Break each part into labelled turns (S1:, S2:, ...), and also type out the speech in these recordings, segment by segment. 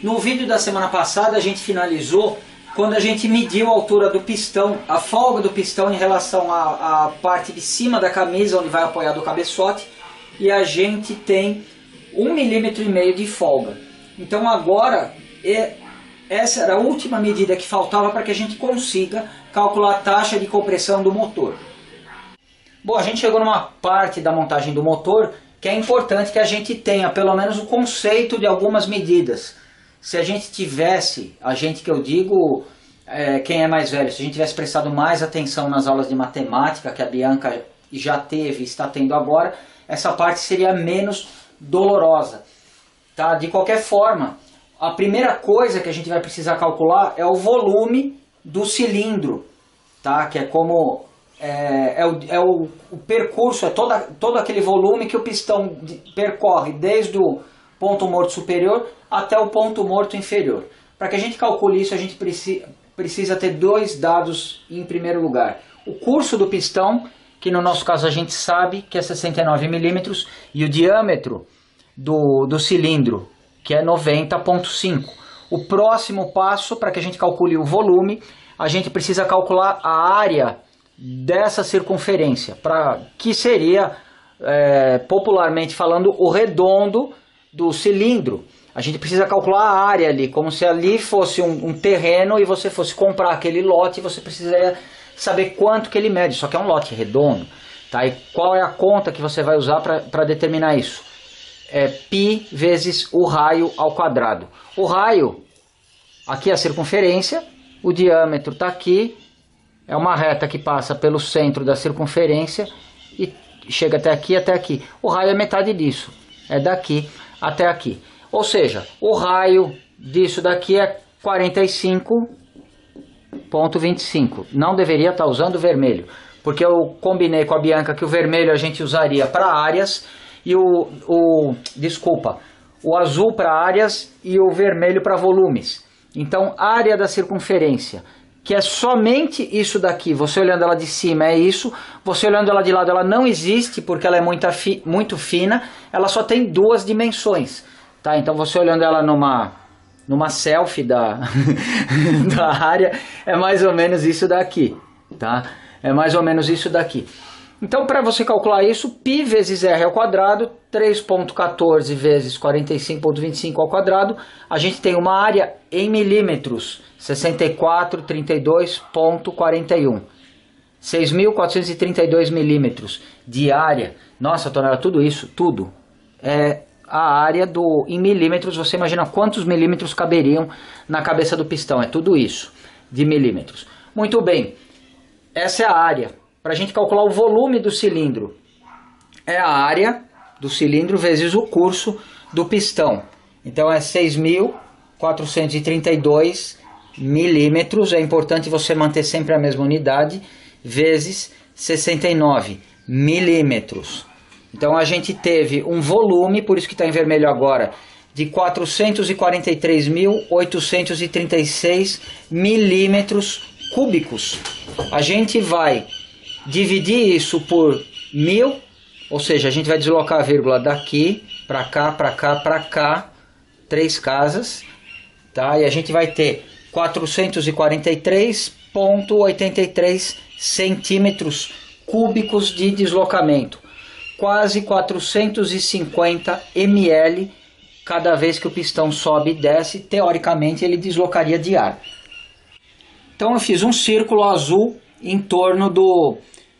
S1: No vídeo da semana passada a gente finalizou quando a gente mediu a altura do pistão, a folga do pistão em relação à parte de cima da camisa onde vai apoiar o cabeçote, e a gente tem 1,5 mm de folga. Então agora essa era a última medida que faltava para que a gente consiga calcular a taxa de compressão do motor. Bom, a gente chegou numa parte da montagem do motor que é importante que a gente tenha pelo menos o conceito de algumas medidas. Se a gente tivesse, a gente que eu digo, quem é mais velho, se a gente tivesse prestado mais atenção nas aulas de matemática que a Bianca já teve e está tendo agora, essa parte seria menos dolorosa. Tá? De qualquer forma, a primeira coisa que a gente vai precisar calcular é o volume do cilindro, tá? Que é como o percurso, é todo aquele volume que o pistão percorre desde o ponto morto superior até o ponto morto inferior. Para que a gente calcule isso, a gente precisa ter dois dados em primeiro lugar. O curso do pistão, que no nosso caso a gente sabe que é 69 mm, e o diâmetro do cilindro, que é 90,5. O próximo passo, para que a gente calcule o volume, a gente precisa calcular a área dessa circunferência, que seria, popularmente falando, o redondo do cilindro. A gente precisa calcular a área ali, como se ali fosse um terreno e você fosse comprar aquele lote, você precisaria saber quanto que ele mede, só que é um lote redondo. Tá? E qual é a conta que você vai usar para determinar isso? É π vezes o raio ao quadrado. O raio, aqui é a circunferência, o diâmetro está aqui, é uma reta que passa pelo centro da circunferência e chega até aqui e até aqui. O raio é metade disso, é daqui até aqui. Ou seja, o raio disso daqui é 45,25. Não deveria estar usando o vermelho, porque eu combinei com a Bianca que o vermelho a gente usaria para áreas e o azul para áreas e o vermelho para volumes. Então, área da circunferência, que é somente isso daqui, você olhando ela de cima é isso, você olhando ela de lado ela não existe porque ela é muito fina, ela só tem duas dimensões. Tá? Então você olhando ela numa selfie da área, é mais ou menos isso daqui. Tá? É mais ou menos isso daqui. Então, para você calcular isso, π vezes r ao quadrado, 3,14 vezes 45,25 ao quadrado, a gente tem uma área em milímetros, 6432,41. 6.432 milímetros de área. Nossa, Tonela, tudo isso, tudo é a área em milímetros. Você imagina quantos milímetros caberiam na cabeça do pistão, é tudo isso de milímetros. Muito bem, essa é a área. Para a gente calcular o volume do cilindro, é a área do cilindro vezes o curso do pistão. Então é 6.432 milímetros, é importante você manter sempre a mesma unidade, vezes 69 milímetros. Então a gente teve um volume, por isso que está em vermelho agora, de 443.836 milímetros cúbicos. A gente vai dividir isso por 1000, ou seja, a gente vai deslocar a vírgula daqui para cá, para cá, para cá, 3 casas, tá? E a gente vai ter 443,83 centímetros cúbicos de deslocamento, quase 450 ml cada vez que o pistão sobe e desce. Teoricamente ele deslocaria de ar. Então eu fiz um círculo azul em torno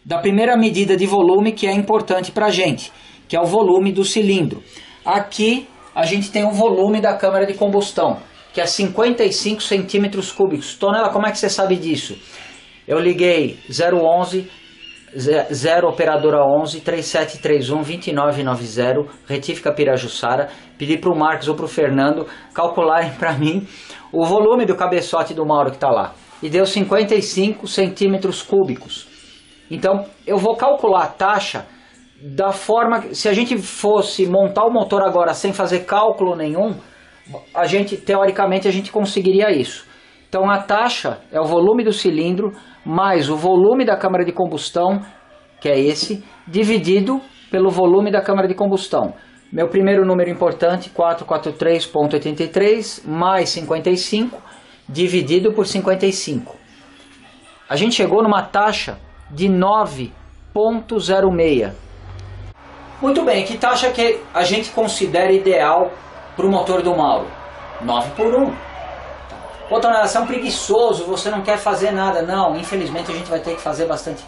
S1: da primeira medida de volume, que é importante para a gente, que é o volume do cilindro. Aqui a gente tem o volume da câmara de combustão, que é 55 centímetros cúbicos. Tonela, como é que você sabe disso? Eu liguei 011 0 operadora 11 3731 2990 retífica Pirajussara, pedi para o Marcos ou para o Fernando calcularem para mim o volume do cabeçote do Mauro que está lá, e deu 55 centímetros cúbicos. Então eu vou calcular a taxa da forma, se a gente fosse montar o motor agora sem fazer cálculo nenhum, teoricamente a gente conseguiria isso. Então a taxa é o volume do cilindro mais o volume da câmara de combustão, que é esse, dividido pelo volume da câmara de combustão. Meu primeiro número importante, 443,83 mais 55 dividido por 55. A gente chegou numa taxa de 9,06. Muito bem, que taxa que a gente considera ideal para o motor do Mauro? 9 por 1. Ô, Tonela, você é um preguiçoso, você não quer fazer nada. Não, infelizmente a gente vai ter que fazer bastante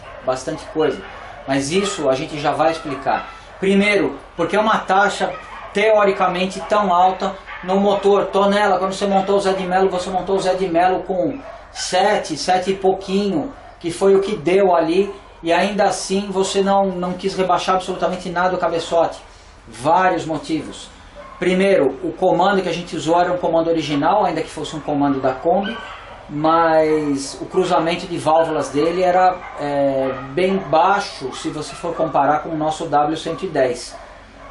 S1: coisa. Mas isso a gente já vai explicar. Primeiro, porque é uma taxa teoricamente tão alta no motor. Tonela, quando você montou o Zé de Melo, você montou o Zé de Melo com 7 e pouquinho, que foi o que deu ali. E ainda assim você não quis rebaixar absolutamente nada do cabeçote. Vários motivos. Primeiro, o comando que a gente usou era um comando original, ainda que fosse um comando da Kombi, mas o cruzamento de válvulas dele era bem baixo se você for comparar com o nosso W110.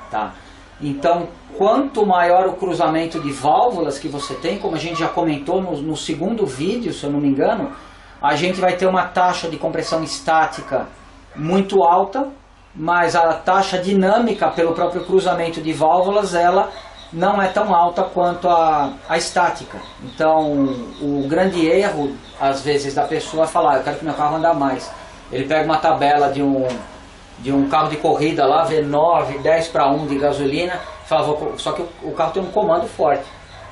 S1: Tá? Então, quanto maior o cruzamento de válvulas que você tem, como a gente já comentou no segundo vídeo, se eu não me engano, a gente vai ter uma taxa de compressão estática muito alta, mas a taxa dinâmica pelo próprio cruzamento de válvulas, ela não é tão alta quanto a estática. Então, o grande erro, às vezes, da pessoa é falar, eu quero que meu carro ande mais. Ele pega uma tabela de um carro de corrida lá, vê 9, 10 para 1 de gasolina, fala, só que o carro tem um comando forte.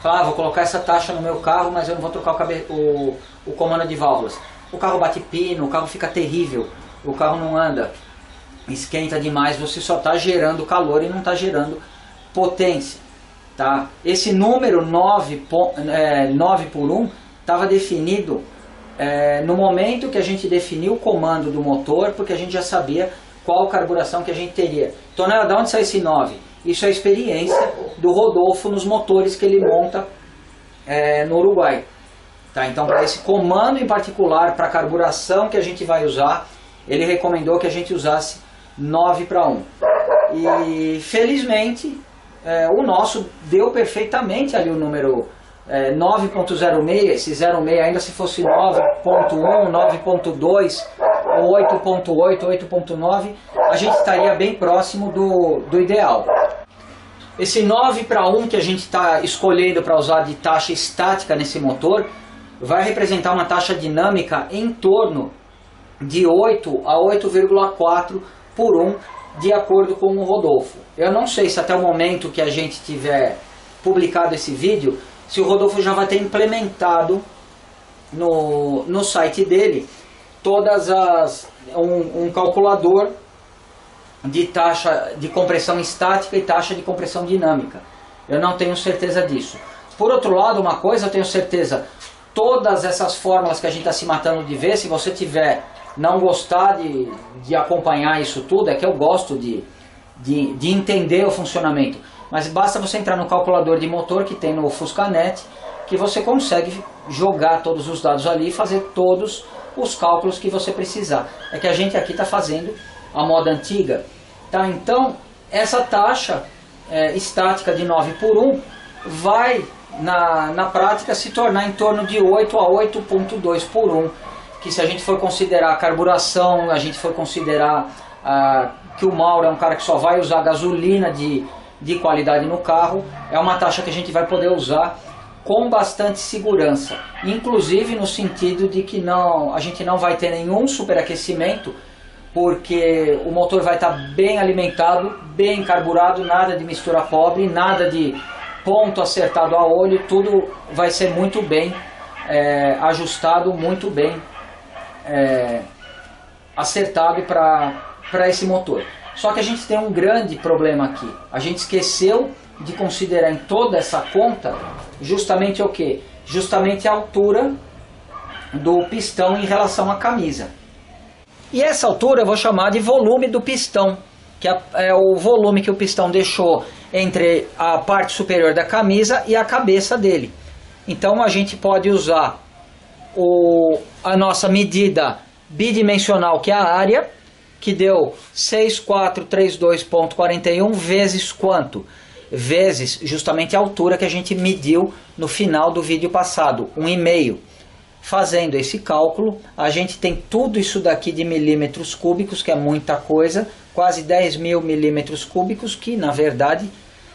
S1: Fala, vou colocar essa taxa no meu carro, mas eu não vou trocar o comando de válvulas. O carro bate pino, o carro fica terrível, o carro não anda, esquenta demais, você só está gerando calor e não está gerando potência. Tá? Esse número 9 por 1 estava definido no momento que a gente definiu o comando do motor, porque a gente já sabia qual carburação que a gente teria. Tonela, de onde sai esse 9? Isso é a experiência do Rodolfo nos motores que ele monta no Uruguai. Tá? Então, para esse comando em particular, para a carburação que a gente vai usar, ele recomendou que a gente usasse 9 para 1. E felizmente o nosso deu perfeitamente ali o número 9.06, esse 06 ainda se fosse 9.1, 9.2, 8.8, 8.9, a gente estaria bem próximo do ideal. Esse 9 para 1 que a gente está escolhendo para usar de taxa estática nesse motor, vai representar uma taxa dinâmica em torno de 8 a 8,4 por 1, de acordo com o Rodolfo. Eu não sei se até o momento que a gente tiver publicado esse vídeo, se o Rodolfo já vai ter implementado no site dele um calculador de taxa de compressão estática e taxa de compressão dinâmica. Eu não tenho certeza disso. Por outro lado, uma coisa eu tenho certeza, todas essas fórmulas que a gente está se matando de ver, se você não gostar de acompanhar isso tudo, é que eu gosto de entender o funcionamento. Mas basta você entrar no calculador de motor que tem no Fuscanet, que você consegue jogar todos os dados ali e fazer todos os cálculos que você precisar. É que a gente aqui está fazendo a moda antiga. Tá? Então, essa taxa estática de 9 por 1 vai, na prática, se tornar em torno de 8 a 8.2 por 1. Que se a gente for considerar a carburação, a gente for considerar que o Mauro é um cara que só vai usar gasolina de qualidade no carro, é uma taxa que a gente vai poder usar com bastante segurança. Inclusive no sentido de que a gente não vai ter nenhum superaquecimento, porque o motor vai estar bem alimentado, bem carburado, nada de mistura pobre, nada de ponto acertado a olho, tudo vai ser muito bem ajustado, muito bem acertado para esse motor. Só que a gente tem um grande problema aqui. A gente esqueceu de considerar em toda essa conta justamente o que? Justamente a altura do pistão em relação à camisa. E essa altura eu vou chamar de volume do pistão, que é o volume que o pistão deixou entre a parte superior da camisa e a cabeça dele. Então a gente pode usar a nossa medida bidimensional, que é a área, que deu 6432.41 vezes quanto? Vezes justamente a altura que a gente mediu no final do vídeo passado, 1,5. Fazendo esse cálculo, a gente tem tudo isso daqui de milímetros cúbicos, que é muita coisa, quase 10 mil milímetros cúbicos, que na verdade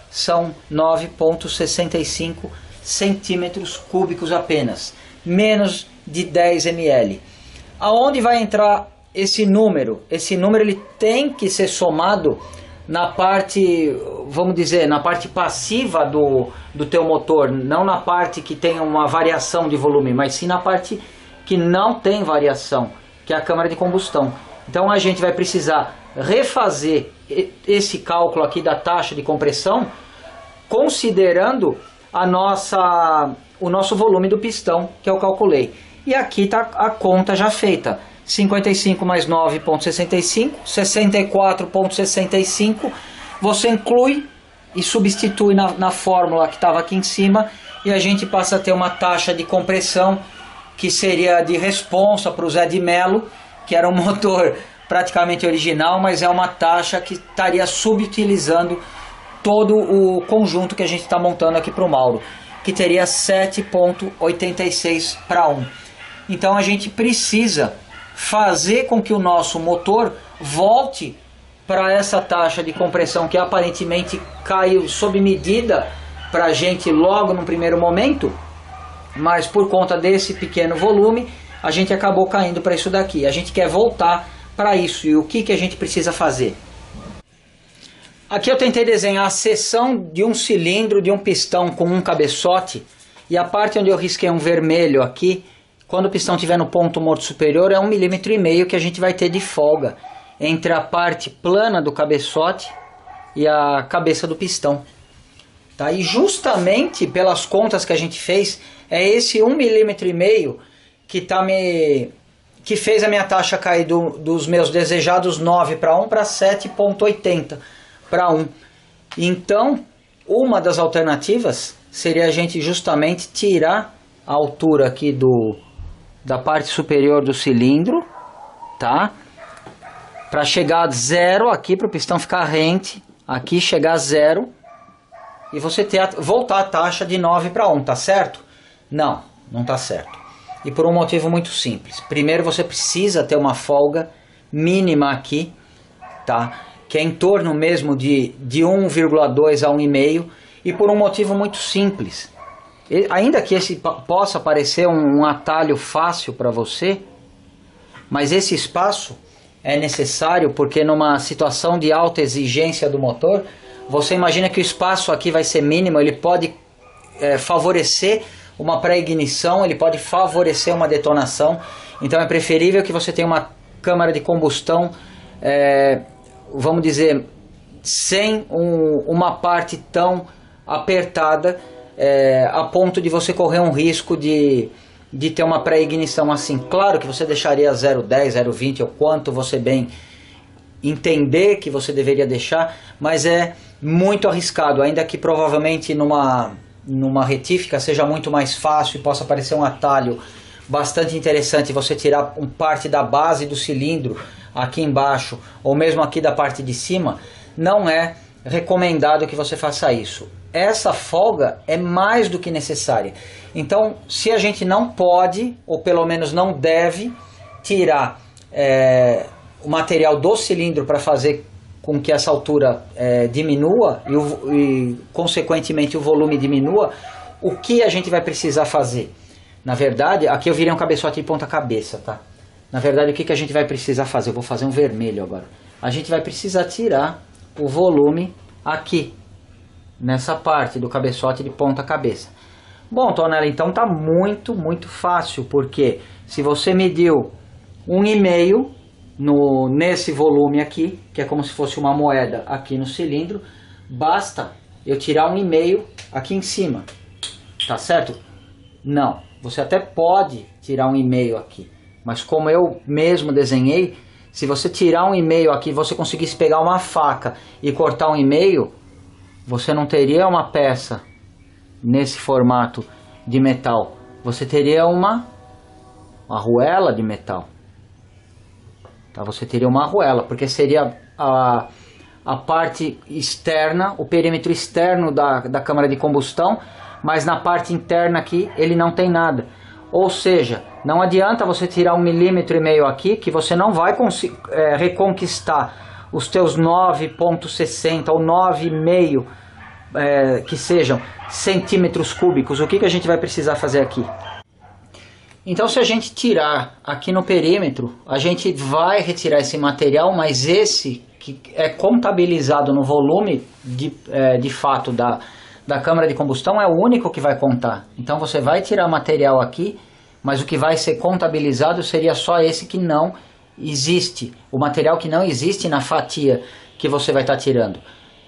S1: são 9,65 centímetros cúbicos apenas, menos de 10 ml. Aonde vai entrar esse número? Esse número ele tem que ser somado na parte, vamos dizer, na parte passiva do teu motor, não na parte que tem uma variação de volume, mas sim na parte que não tem variação, que é a câmara de combustão. Então a gente vai precisar refazer esse cálculo aqui da taxa de compressão, considerando o nosso volume do pistão, que eu calculei. E aqui está a conta já feita. 55 mais 9,65, 64,65. Você inclui e substitui na fórmula que estava aqui em cima, e a gente passa a ter uma taxa de compressão que seria de responsa para o Zé de Mello, que era um motor praticamente original, mas é uma taxa que estaria subutilizando todo o conjunto que a gente está montando aqui para o Mauro, que teria 7,86 para 1. Então a gente precisa fazer com que o nosso motor volte para essa taxa de compressão que aparentemente caiu sob medida para a gente logo no primeiro momento, mas por conta desse pequeno volume a gente acabou caindo para isso daqui. A gente quer voltar para isso. E o que a gente precisa fazer? Aqui eu tentei desenhar a seção de um cilindro de um pistão com um cabeçote, e a parte onde eu risquei um vermelho aqui, quando o pistão estiver no ponto morto superior, é 1,5 mm que a gente vai ter de folga entre a parte plana do cabeçote e a cabeça do pistão. Tá? E justamente pelas contas que a gente fez, é esse 1,5 mm que fez a minha taxa cair dos meus desejados 9 para 1 para 7,80 para 1. Então, uma das alternativas seria a gente justamente tirar a altura aqui da parte superior do cilindro, tá? Para chegar a zero aqui, para o pistão ficar rente, aqui chegar a zero, e você voltar a taxa de 9 para 1, tá certo? Não, não tá certo. E por um motivo muito simples. Primeiro, você precisa ter uma folga mínima aqui, tá? Que é em torno mesmo de 1,2 a 1,5, e por um motivo muito simples. Ainda que esse possa parecer um atalho fácil para você, mas esse espaço é necessário porque numa situação de alta exigência do motor, você imagina que o espaço aqui vai ser mínimo, ele pode favorecer uma pré-ignição, ele pode favorecer uma detonação. Então é preferível que você tenha uma câmara de combustão, vamos dizer, sem uma parte tão apertada, a ponto de você correr um risco de ter uma pré-ignição assim. Claro que você deixaria 0,10, 0,20 ou quanto você bem entender que você deveria deixar, mas é muito arriscado, ainda que provavelmente numa retífica seja muito mais fácil e possa parecer um atalho bastante interessante você tirar parte da base do cilindro aqui embaixo, ou mesmo aqui da parte de cima. Não é recomendado que você faça isso. Essa folga é mais do que necessária. Então, se a gente não pode, ou pelo menos não deve, tirar o material do cilindro para fazer com que essa altura diminua e consequentemente o volume diminua, o que a gente vai precisar fazer? Na verdade, aqui eu virei um cabeçote de ponta cabeça, tá? Na verdade, o que a gente vai precisar fazer? Eu vou fazer um vermelho agora. A gente vai precisar tirar o volume aqui, nessa parte do cabeçote de ponta cabeça. Bom, Tonela, então tá muito fácil, porque se você mediu 1,5 nesse volume aqui, que é como se fosse uma moeda aqui no cilindro, basta eu tirar 1,5 aqui em cima, tá certo? Não, você até pode tirar 1,5 aqui, mas como eu mesmo desenhei, se você tirar 1,5 aqui, você conseguisse pegar uma faca e cortar 1,5, você não teria uma peça nesse formato de metal, você teria uma arruela de metal. Tá? Você teria uma arruela, porque seria a parte externa, o perímetro externo da câmara de combustão, mas na parte interna aqui ele não tem nada. Ou seja, não adianta você tirar 1,5 mm aqui, que você não vai reconquistar os teus 9,60 ou 9,5 que sejam centímetros cúbicos, o que a gente vai precisar fazer aqui? Então, se a gente tirar aqui no perímetro, a gente vai retirar esse material, mas esse que é contabilizado no volume de fato da câmara de combustão é o único que vai contar. Então você vai tirar material aqui, mas o que vai ser contabilizado seria só esse que não existe, o material que não existe na fatia que você vai estar tirando.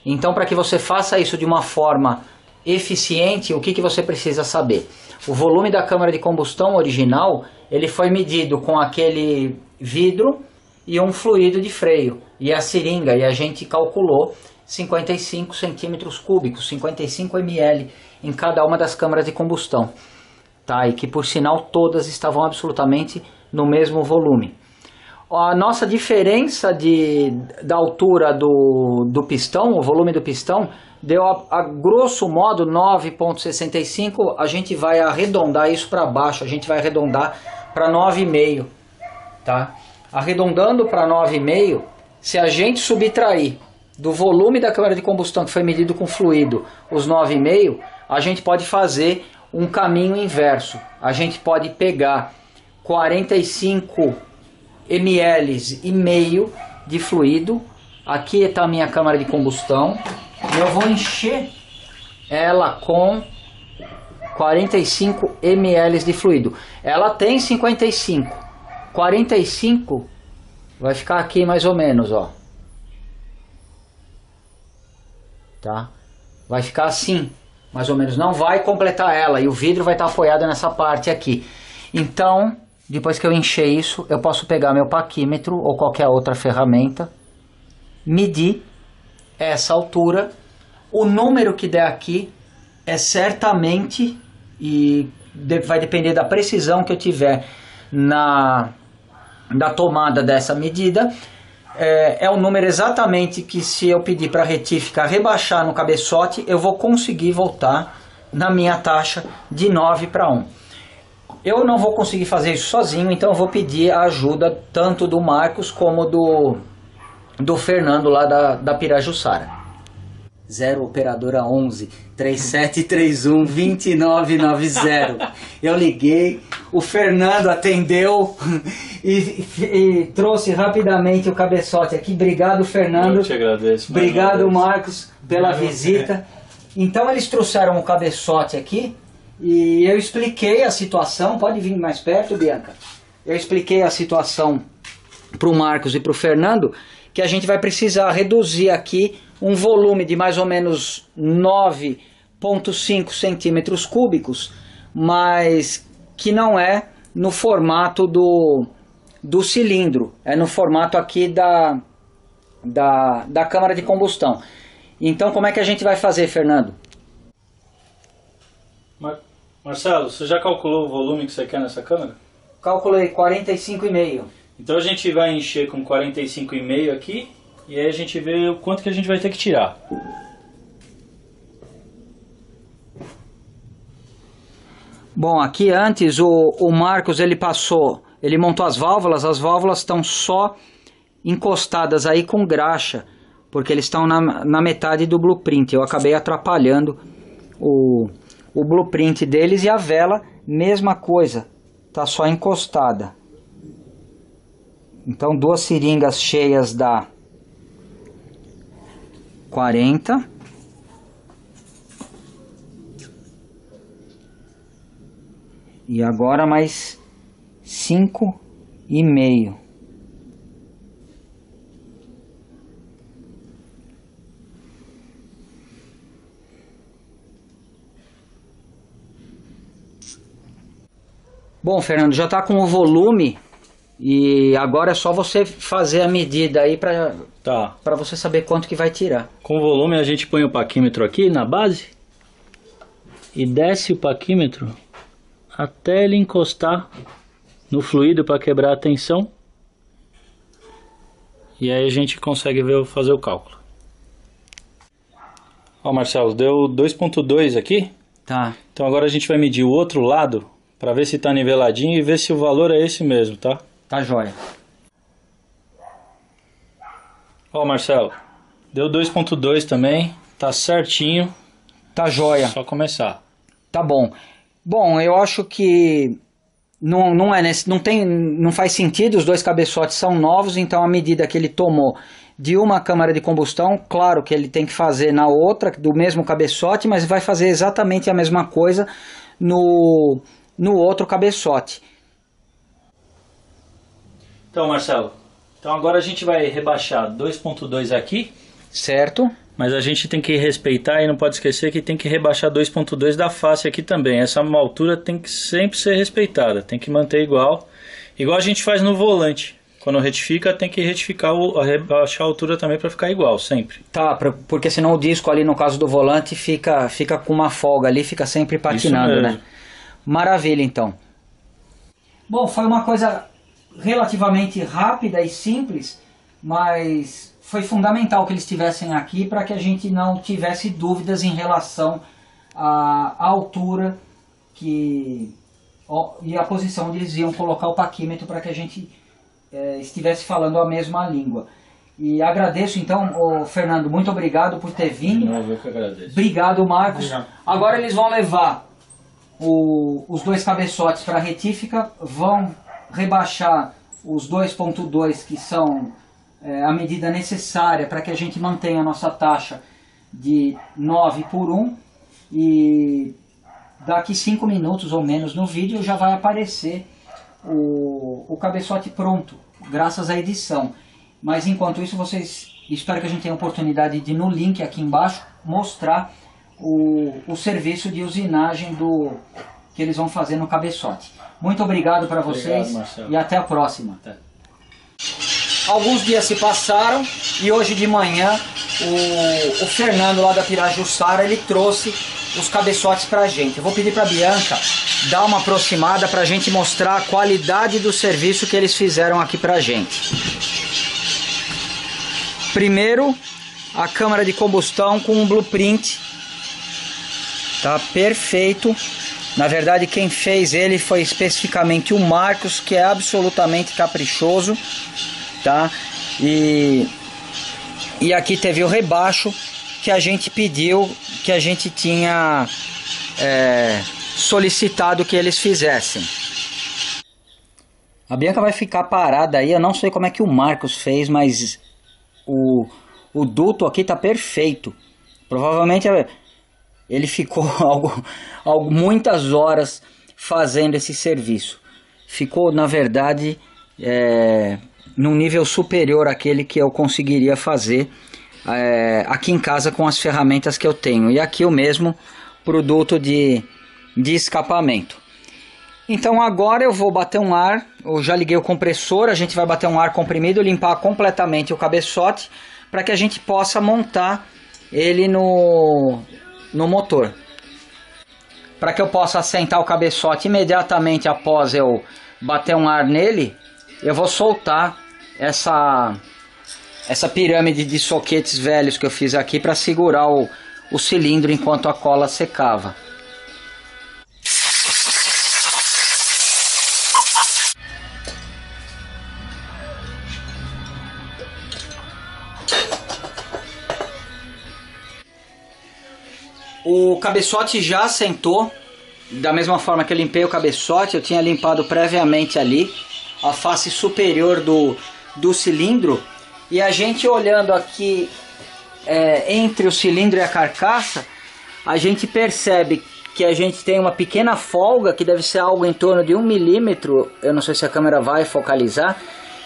S1: Então, para que você faça isso de uma forma eficiente, o que você precisa saber? O volume da câmara de combustão original, ele foi medido com aquele vidro e um fluido de freio e a seringa, e a gente calculou 55 centímetros cúbicos, 55 ml em cada uma das câmaras de combustão, tá? E que por sinal todas estavam absolutamente no mesmo volume. A nossa diferença da altura do pistão, o volume do pistão, deu a grosso modo 9,65. A gente vai arredondar isso para baixo, a gente vai arredondar para 9,5, tá? Arredondando para 9,5, se a gente subtrair do volume da câmara de combustão que foi medido com fluido os 9,5, a gente pode fazer um caminho inverso. A gente pode pegar 45 ml e meio de fluido. Aqui está a minha câmara de combustão. Eu vou encher ela com 45 ml de fluido. Ela tem 55. 45 vai ficar aqui mais ou menos, ó. Tá? Vai ficar assim, mais ou menos. Não vai completar ela e o vidro vai estar apoiado nessa parte aqui. Então, depois que eu encher isso, eu posso pegar meu paquímetro ou qualquer outra ferramenta, medir essa altura. O número que der aqui é certamente, e vai depender da precisão que eu tiver da tomada dessa medida, é o número exatamente que, se eu pedir para a retífica rebaixar no cabeçote, eu vou conseguir voltar na minha taxa de 9 para 1. Eu não vou conseguir fazer isso sozinho, então eu vou pedir a ajuda tanto do Marcos como do Fernando lá da Pirajussara. 0 operadora 11 3731 2990. Eu liguei, o Fernando atendeu e trouxe rapidamente o cabeçote aqui. Obrigado, Fernando.
S2: Eu te agradeço.
S1: Obrigado, Marcos, pela visita. Então eles trouxeram o cabeçote aqui e eu expliquei a situação. Pode vir mais perto, Bianca. Eu expliquei a situação para o Marcos e para o Fernando, que a gente vai precisar reduzir aqui um volume de mais ou menos 9,5 centímetros cúbicos, mas que não é no formato do cilindro, é no formato aqui da câmara de combustão. Então, como é que a gente vai fazer, Fernando?
S2: Marcelo, você já calculou o volume que você quer nessa câmera?
S1: Calculei 45,5.
S2: Então a gente vai encher com 45,5 aqui, e aí a gente vê o quanto que a gente vai ter que tirar.
S1: Bom, aqui antes o Marcos ele montou as válvulas estão só encostadas aí com graxa, porque eles estão na metade do blueprint. Eu acabei atrapalhando o blueprint deles, e a vela, mesma coisa, tá só encostada. Então 2 seringas cheias dá 40. E agora mais 5,5. Bom, Fernando, já está com o volume, e agora é só você fazer a medida aí para você saber quanto que vai tirar.
S2: Com o volume a gente põe o paquímetro aqui na base e desce o paquímetro até ele encostar no fluido para quebrar a tensão, e aí a gente consegue fazer o cálculo. Ó, Marcelo, deu 2,2 aqui.
S1: Tá.
S2: Então agora a gente vai medir o outro lado para ver se está niveladinho e ver se o valor é esse mesmo, tá?
S1: Tá jóia.
S2: Ó, Marcelo, deu 2,2 também, tá certinho.
S1: Tá joia.
S2: Só começar.
S1: Tá bom. Bom, eu acho que não faz sentido, os dois cabeçotes são novos, então a medida que ele tomou de uma câmara de combustão, claro que ele tem que fazer na outra, do mesmo cabeçote, mas vai fazer exatamente a mesma coisa no outro cabeçote.
S2: Então, Marcelo, agora a gente vai rebaixar 2.2 aqui.
S1: Certo.
S2: Mas a gente tem que respeitar e não pode esquecer que tem que rebaixar 2.2 da face aqui também. Essa altura tem que sempre ser respeitada, tem que manter igual. Igual a gente faz no volante. Quando retifica, tem que rebaixar a altura também para ficar igual, sempre.
S1: Tá, porque senão o disco ali, no caso do volante, fica com uma folga ali, fica sempre patinando, né? Maravilha, então. Bom, foi uma coisa relativamente rápida e simples, mas foi fundamental que eles estivessem aqui para que a gente não tivesse dúvidas em relação à altura e a posição onde eles iam colocar o paquímetro, para que a gente estivesse falando a mesma língua. E agradeço então, Fernando, muito obrigado por ter vindo.
S2: Eu que agradeço.
S1: Obrigado, Marcos. Obrigado. Agora eles vão levar os dois cabeçotes para a retífica, vão rebaixar os 2.2, que são a medida necessária para que a gente mantenha a nossa taxa de 9 por 1, e daqui 5 minutos ou menos no vídeo já vai aparecer o cabeçote pronto, graças à edição. Mas enquanto isso, espero que a gente tenha a oportunidade de, no link aqui embaixo, mostrar o serviço de usinagem que eles vão fazer no cabeçote. Muito obrigado para vocês. Marcelo. E até a próxima. Até. Alguns dias se passaram e hoje de manhã o Fernando lá da Pirajussara, ele trouxe os cabeçotes pra gente. Eu vou pedir pra Bianca dar uma aproximada pra gente mostrar a qualidade do serviço que eles fizeram aqui pra gente. Primeiro, a câmara de combustão com um blueprint. Tá perfeito. Na verdade, quem fez ele foi especificamente o Marcos, que é absolutamente caprichoso. Tá? E aqui teve o rebaixo que a gente pediu, que a gente tinha solicitado que eles fizessem. A Bianca vai ficar parada aí, eu não sei como é que o Marcos fez, mas o duto aqui tá perfeito. Provavelmente ele ficou muitas horas fazendo esse serviço. Ficou, na verdade, num nível superior àquele que eu conseguiria fazer aqui em casa com as ferramentas que eu tenho. E aqui o mesmo produto de escapamento. Então agora eu vou bater um ar, eu já liguei o compressor, a gente vai bater um ar comprimido, limpar completamente o cabeçote, para que a gente possa montar ele no motor. Para que eu possa assentar o cabeçote imediatamente após eu bater um ar nele, eu vou soltar essa pirâmide de soquetes velhos que eu fiz aqui para segurar o cilindro enquanto a cola secava. O cabeçote já assentou, da mesma forma que eu limpei o cabeçote, eu tinha limpado previamente ali a face superior do cilindro, e a gente olhando aqui entre o cilindro e a carcaça, a gente percebe que a gente tem uma pequena folga, que deve ser algo em torno de 1 milímetro, eu não sei se a câmera vai focalizar,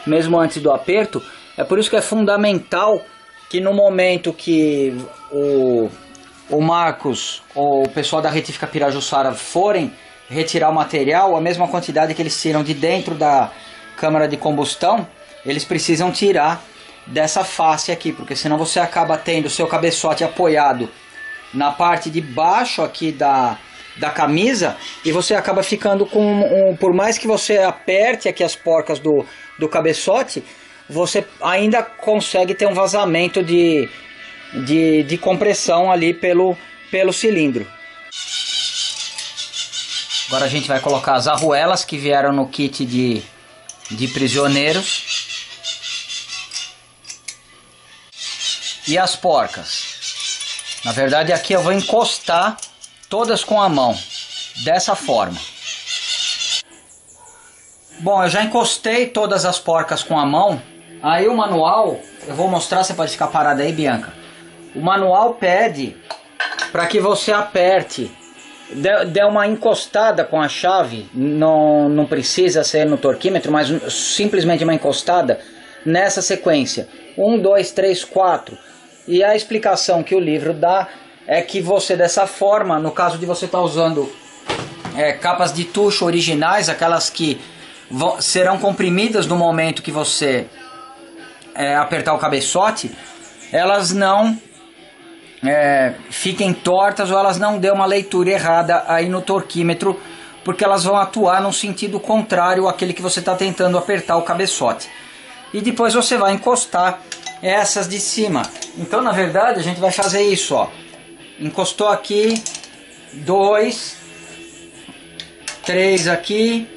S1: mesmo antes do aperto. É por isso que é fundamental que no momento que o Marcos ou o pessoal da Retífica Pirajussara forem retirar o material, a mesma quantidade que eles tiram de dentro da câmara de combustão, eles precisam tirar dessa face aqui, porque senão você acaba tendo o seu cabeçote apoiado na parte de baixo aqui da camisa, e você acaba ficando com por mais que você aperte aqui as porcas do cabeçote, você ainda consegue ter um vazamento de compressão ali pelo cilindro. Agora a gente vai colocar as arruelas que vieram no kit de prisioneiros e as porcas. Na verdade aqui eu vou encostar todas com a mão, dessa forma. Bom, eu já encostei todas as porcas com a mão. Aí o manual, eu vou mostrar, você pode ficar parada aí, Bianca. O manual pede para que você aperte, dê uma encostada com a chave, não precisa ser no torquímetro, mas simplesmente uma encostada nessa sequência. 1, 2, 3, 4. E a explicação que o livro dá é que você, dessa forma, no caso de você estar usando capas de tucho originais, aquelas que serão comprimidas no momento que você apertar o cabeçote, elas não fiquem tortas ou elas não dêem uma leitura errada aí no torquímetro, porque elas vão atuar num sentido contrário àquele que você está tentando apertar o cabeçote. E depois você vai encostar essas de cima. Então, na verdade, a gente vai fazer isso, ó. Encostou aqui, 2, 3 aqui,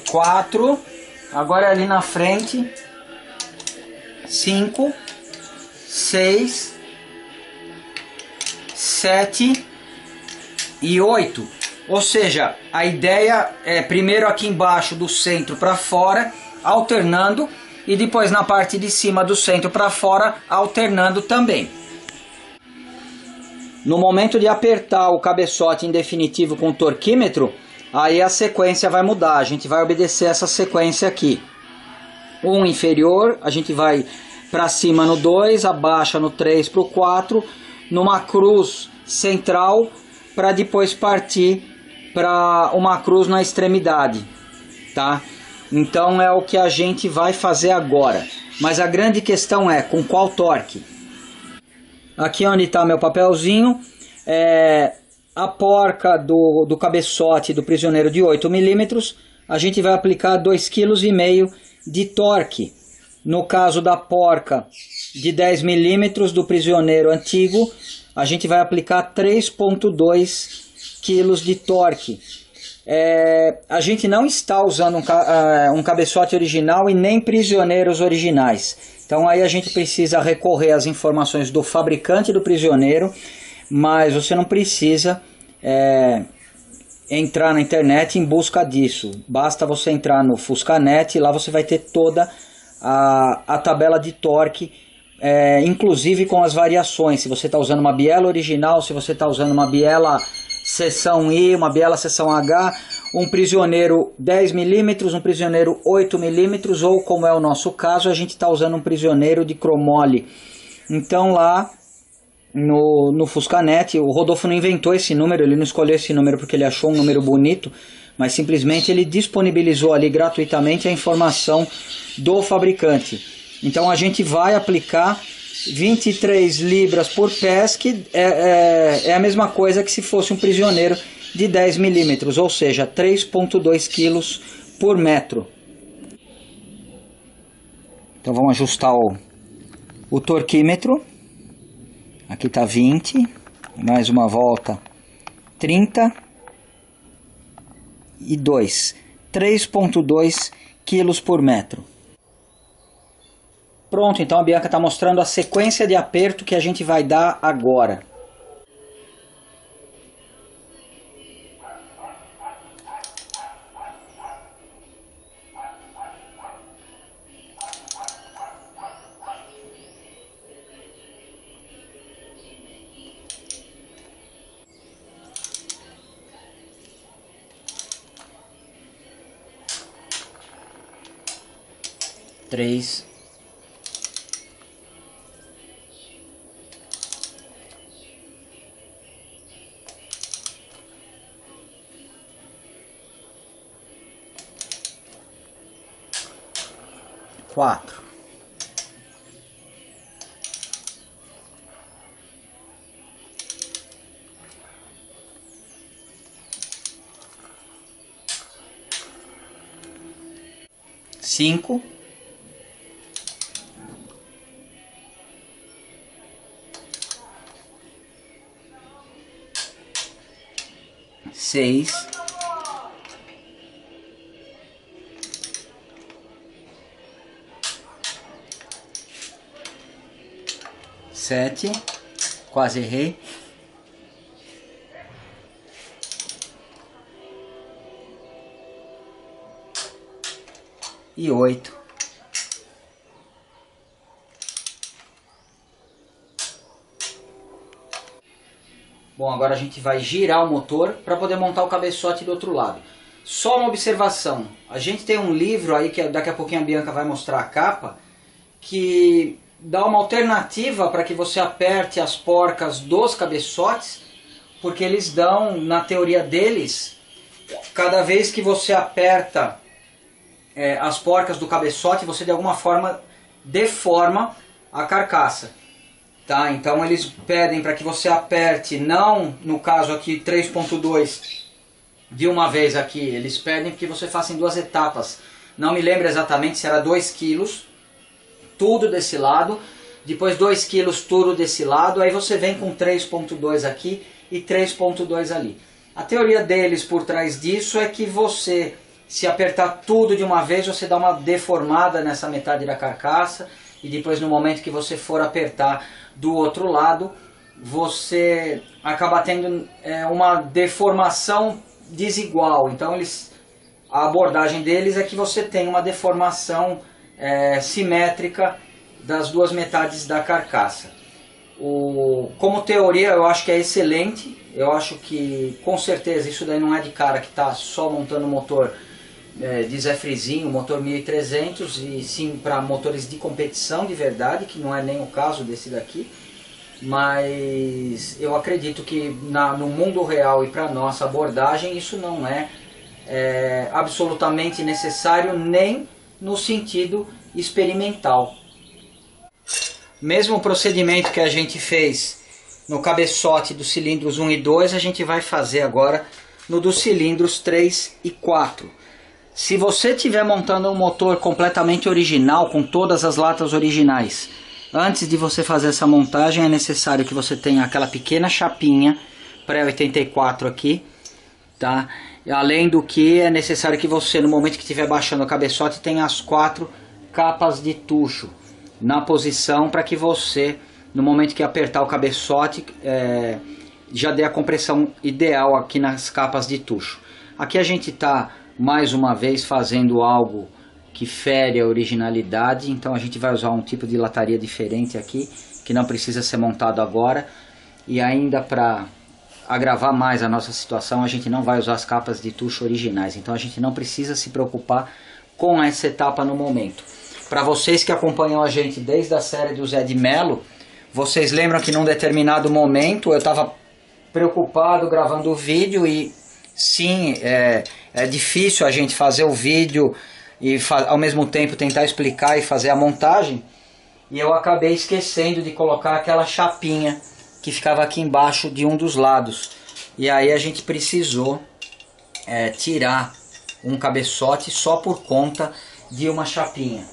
S1: 4, agora ali na frente, 5, 6, 7 e 8. Ou seja, a ideia é primeiro aqui embaixo do centro para fora, alternando, e depois na parte de cima do centro para fora, alternando também. No momento de apertar o cabeçote em definitivo com o torquímetro, aí a sequência vai mudar, a gente vai obedecer essa sequência aqui. 1 inferior, a gente vai para cima no 2, abaixa no 3 para o 4, numa cruz central, para depois partir para uma cruz na extremidade, tá? Então é o que a gente vai fazer agora. Mas a grande questão é com qual torque. Aqui onde está meu papelzinho, a porca do cabeçote do prisioneiro de 8 milímetros, a gente vai aplicar 2,5 kg de torque. No caso da porca de 10 milímetros do prisioneiro antigo, a gente vai aplicar 3,2 kg de torque. A gente não está usando um cabeçote original e nem prisioneiros originais. Então aí a gente precisa recorrer às informações do fabricante do prisioneiro, mas você não precisa entrar na internet em busca disso. Basta você entrar no Fuscanet e lá você vai ter toda a tabela de torque, inclusive com as variações. Se você está usando uma biela original, se você está usando uma biela seção I, uma biela seção H, um prisioneiro 10 milímetros, um prisioneiro 8 milímetros, ou como é o nosso caso, a gente está usando um prisioneiro de cromole. Então lá no Fuscanet, o Rodolfo não inventou esse número, ele não escolheu esse número porque ele achou um número bonito, mas simplesmente ele disponibilizou ali gratuitamente a informação do fabricante. Então a gente vai aplicar 23 libras por pés, que é a mesma coisa que se fosse um prisioneiro de 10 milímetros, ou seja, 3,2 quilos por metro. Então vamos ajustar o torquímetro. Aqui está 20, mais uma volta 32, 3,2 quilos por metro. Pronto, então a Bianca está mostrando a sequência de aperto que a gente vai dar agora. Três, 4, 5, 6, 7, Quase errei. E 8. Bom, agora a gente vai girar o motor para poder montar o cabeçote do outro lado. Só uma observação, a gente tem um livro aí, que daqui a pouquinho a Bianca vai mostrar a capa, que dá uma alternativa para que você aperte as porcas dos cabeçotes, porque eles dão, na teoria deles, cada vez que você aperta as porcas do cabeçote, você de alguma forma deforma a carcaça. Tá? Então eles pedem para que você aperte, não no caso aqui 3.2 de uma vez aqui, eles pedem que você faça em 2 etapas. Não me lembro exatamente se era 2 quilos, tudo desse lado, depois 2 quilos tudo desse lado, aí você vem com 3.2 aqui e 3.2 ali. A teoria deles por trás disso é que você, se apertar tudo de uma vez, você dá uma deformada nessa metade da carcaça, e depois no momento que você for apertar do outro lado, você acaba tendo uma deformação desigual. Então a abordagem deles é que você tem uma deformação simétrica das duas metades da carcaça. Como teoria eu acho que é excelente, eu acho que com certeza isso daí não é de cara que está só montando motor de Zé Frizinho, motor 1300, e sim para motores de competição de verdade, que não é nem o caso desse daqui. Mas eu acredito que no mundo real e para nossa abordagem isso não é absolutamente necessário, nem no sentido experimental. Mesmo o procedimento que a gente fez no cabeçote dos cilindros 1 e 2, a gente vai fazer agora no dos cilindros 3 e 4. Se você estiver montando um motor completamente original, com todas as latas originais, antes de você fazer essa montagem é necessário que você tenha aquela pequena chapinha pré-84 aqui, tá? Além do que é necessário que você, no momento que estiver baixando o cabeçote, tenha as 4 capas de tucho na posição, para que você, no momento que apertar o cabeçote, já dê a compressão ideal aqui nas capas de tucho. Aqui a gente está mais uma vez fazendo algo que fere a originalidade, então a gente vai usar um tipo de lataria diferente aqui, que não precisa ser montado agora, e ainda para agravar mais a nossa situação, a gente não vai usar as capas de tucho originais, então a gente não precisa se preocupar com essa etapa no momento. Para vocês que acompanham a gente desde a série do Zé de Melo, vocês lembram que num determinado momento eu estava preocupado gravando o vídeo, e sim, é difícil a gente fazer o vídeo e ao mesmo tempo tentar explicar e fazer a montagem, e eu acabei esquecendo de colocar aquela chapinha que ficava aqui embaixo de um dos lados, e aí a gente precisou tirar um cabeçote só por conta de uma chapinha.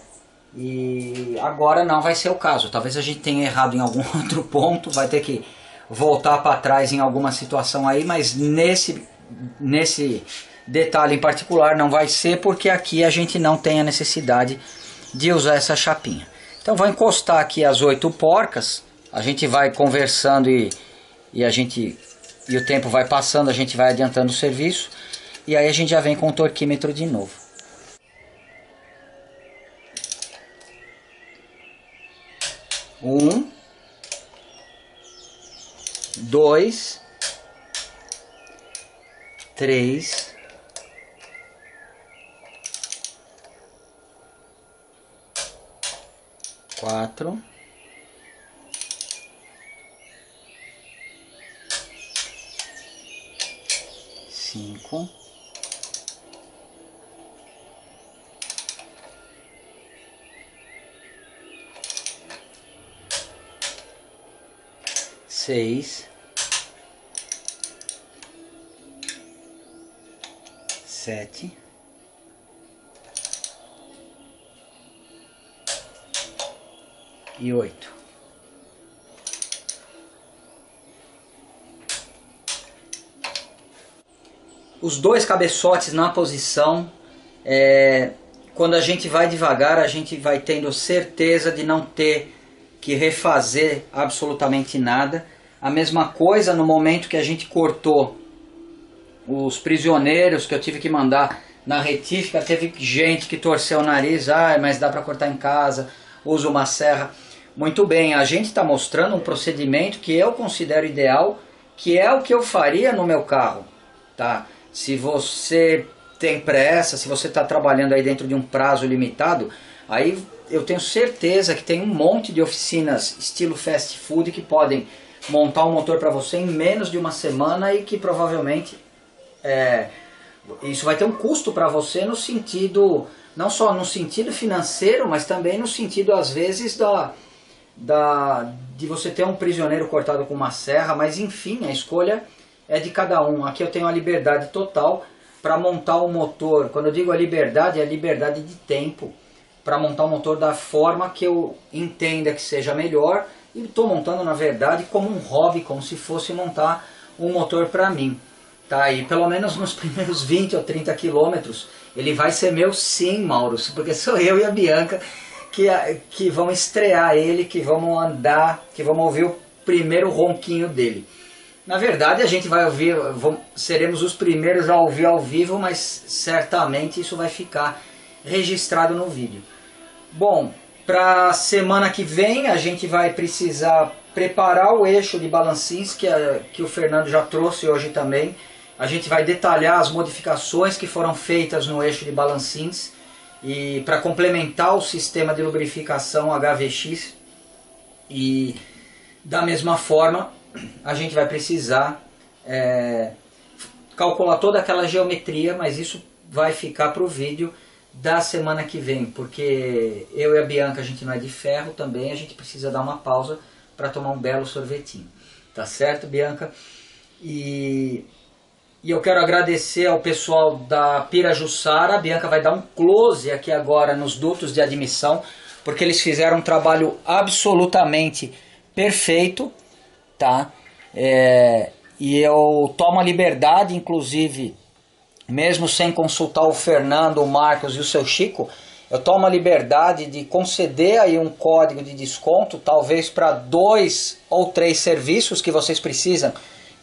S1: E agora não vai ser o caso, talvez a gente tenha errado em algum outro ponto, vai ter que voltar para trás em alguma situação aí, mas nesse detalhe em particular não vai ser, porque aqui a gente não tem a necessidade de usar essa chapinha. Então vou encostar aqui as 8 porcas, a gente vai conversando e o tempo vai passando, a gente vai adiantando o serviço, e aí a gente já vem com o torquímetro de novo. 1, 2, 3, 4, 5, 6, 7, 8. Os dois cabeçotes na posição, quando a gente vai devagar, a gente vai tendo certeza de não ter que refazer absolutamente nada, A mesma coisa no momento que a gente cortou os prisioneiros, que eu tive que mandar na retífica, teve gente que torceu o nariz, mas dá para cortar em casa, usa uma serra. Muito bem, a gente está mostrando um procedimento que eu considero ideal, que é o que eu faria no meu carro, tá? Se você tem pressa, se você está trabalhando aí dentro de um prazo limitado, aí eu tenho certeza que tem um monte de oficinas estilo fast food que podem montar um motor para você em menos de uma semana e que provavelmente isso vai ter um custo para você no sentido, não só no sentido financeiro, mas também no sentido às vezes de você ter um prisioneiro cortado com uma serra, mas enfim, a escolha é de cada um. Aqui eu tenho a liberdade total para montar o motor. Quando eu digo a liberdade, é a liberdade de tempo para montar o motor da forma que eu entenda que seja melhor, e estou montando na verdade como um hobby, como se fosse montar um motor para mim. Tá? E pelo menos nos primeiros 20 ou 30 quilômetros ele vai ser meu sim, Mauro, porque sou eu e a Bianca que vão estrear ele, que vamos andar, que vamos ouvir o primeiro ronquinho dele. Na verdade a gente vai ouvir, seremos os primeiros a ouvir ao vivo, mas certamente isso vai ficar registrado no vídeo. Bom, para semana que vem a gente vai precisar preparar o eixo de balancins que o Fernando já trouxe hoje também. A gente vai detalhar as modificações que foram feitas no eixo de balancins e para complementar o sistema de lubrificação HVX. E da mesma forma a gente vai precisar calcular toda aquela geometria, mas isso vai ficar para o vídeo da semana que vem, porque eu e a Bianca, a gente não é de ferro também, a gente precisa dar uma pausa para tomar um belo sorvetinho. Tá certo, Bianca? E eu quero agradecer ao pessoal da Pirajussara. A Bianca vai dar um close aqui agora nos dutos de admissão, porque eles fizeram um trabalho absolutamente perfeito, tá? E eu tomo a liberdade, inclusive, mesmo sem consultar o Fernando, o Marcos e o seu Chico, eu tomo a liberdade de conceder aí um código de desconto, talvez para 2 ou 3 serviços que vocês precisem,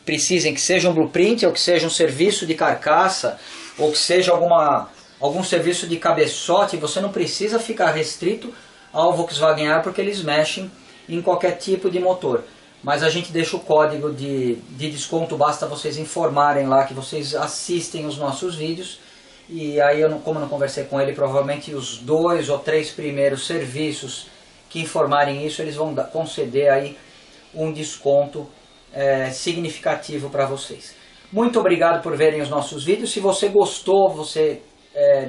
S1: que seja um blueprint, ou que seja um serviço de carcaça, ou que seja algum serviço de cabeçote. Você não precisa ficar restrito ao Volkswagen Ar, porque eles mexem em qualquer tipo de motor. Mas a gente deixa o código de desconto, basta vocês informarem lá que vocês assistem os nossos vídeos. E aí, como eu não conversei com ele, provavelmente os 2 ou 3 primeiros serviços que informarem isso, eles vão conceder aí um desconto significativo para vocês. Muito obrigado por verem os nossos vídeos. Se você gostou, você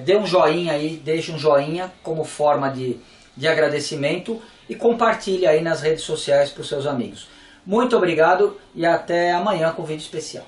S1: dê um joinha aí, deixe um joinha como forma de agradecimento e compartilhe aí nas redes sociais para os seus amigos. Muito obrigado e até amanhã com vídeo especial.